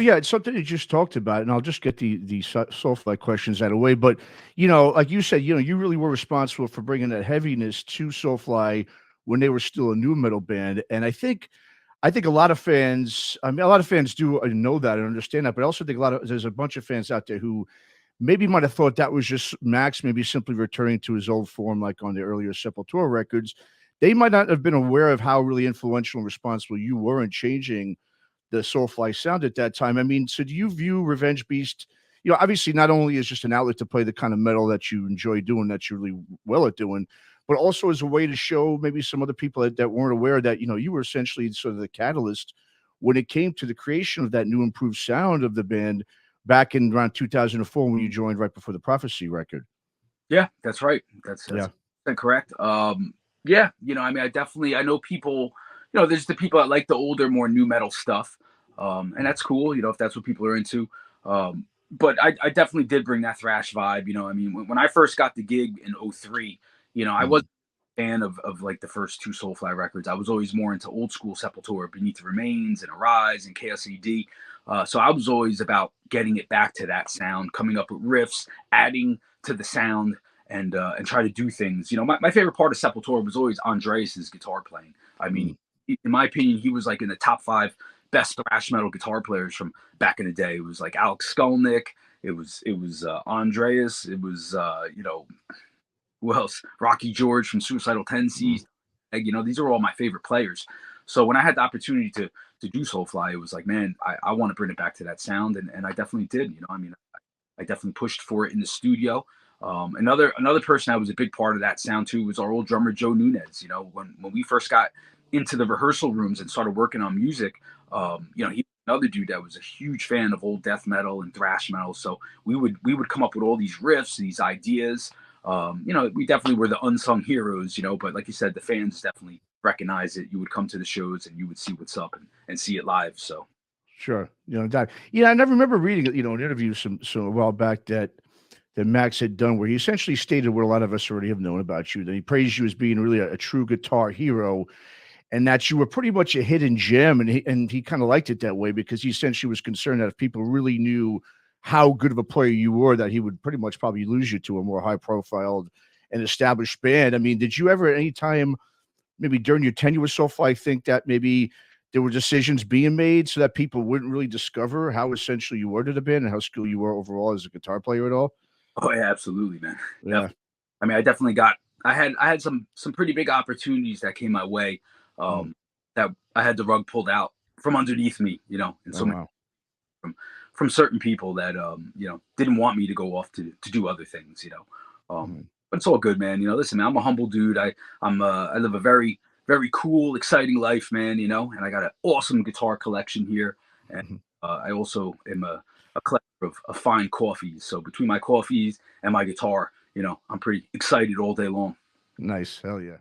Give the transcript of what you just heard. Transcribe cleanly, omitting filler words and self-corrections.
yeah, it's something you just talked about, and I'll just get the Soulfly questions out of the way. But like you said, you really were responsible for bringing that heaviness to Soulfly when they were still a new metal band. And I think a lot of fans, I mean, a lot of fans do know that and understand that, but I also think there's a bunch of fans out there who maybe might have thought that was just Max maybe simply returning to his old form, like on the earlier Sepultura records. They might not have been aware of how really influential and responsible you were in changing the Soulfly sound at that time. I mean, so do you view Revenge Beast? Obviously, not only as just an outlet to play the kind of metal that you enjoy doing, that you're really well at doing, but also as a way to show maybe some other people that weren't aware that you were essentially sort of the catalyst when it came to the creation of that new improved sound of the band back in around 2004 when you joined right before the Prophecy record. Yeah, that's right. That's Yeah. correct. Yeah, I mean, I know people. There's the people that like the older, more new metal stuff, and that's cool. If that's what people are into. But I definitely did bring that thrash vibe. I mean, when I first got the gig in '03, I Mhm. wasn't a fan of like the first two Soulfly records. I was always more into old school Sepultura, Beneath the Remains, and Arise, and KSED. So I was always about getting it back to that sound, coming up with riffs, adding to the sound, and try to do things. My favorite part of Sepultura was always Andreas's guitar playing. I mean, Mhm. in my opinion, he was like in the top five best thrash metal guitar players from back in the day. It was like Alex Skolnick. It was Andreas. It was who else? Rocky George from Suicidal Mhm. Tendencies. These are all my favorite players. So when I had the opportunity to do Soulfly, it was like, man, I want to bring it back to that sound, and I definitely did. I mean, I definitely pushed for it in the studio. Another person that was a big part of that sound too was our old drummer Joe Nunez. When we first got into the rehearsal rooms and started working on music, he was another dude that was a huge fan of old death metal and thrash metal. So we would come up with all these riffs, these ideas. We definitely were the unsung heroes. But like you said, the fans definitely recognize it. You would come to the shows and you would see what's up and see it live. So Sure. That. Yeah, I never remember reading it, an interview a while back that Max had done where he essentially stated what a lot of us already have known about you, that he praised you as being really a true guitar hero and that you were pretty much a hidden gem. And he kind of liked it that way because he essentially was concerned that if people really knew how good of a player you were, that he would pretty much probably lose you to a more high profile and established band. I mean, did you ever at any time, maybe during your tenure with SoulFly, think that maybe there were decisions being made so that people wouldn't really discover how essential you were to the band and how skilled you were overall as a guitar player at all? oh yeah, absolutely, man. Yeah. Definitely. I mean, I definitely got. I had some pretty big opportunities that came my way. Mm. Um, that I had the rug pulled out from underneath me. And Oh, so many wow. from certain people that didn't want me to go off to do other things. Mhm. But it's all good, man. Listen, man, I'm a humble dude. I live a very very cool, exciting life, man. And I got an awesome guitar collection here, and Mhm. I also am a collector of fine coffees. So between my coffees and my guitar, I'm pretty excited all day long. Nice. Hell yeah.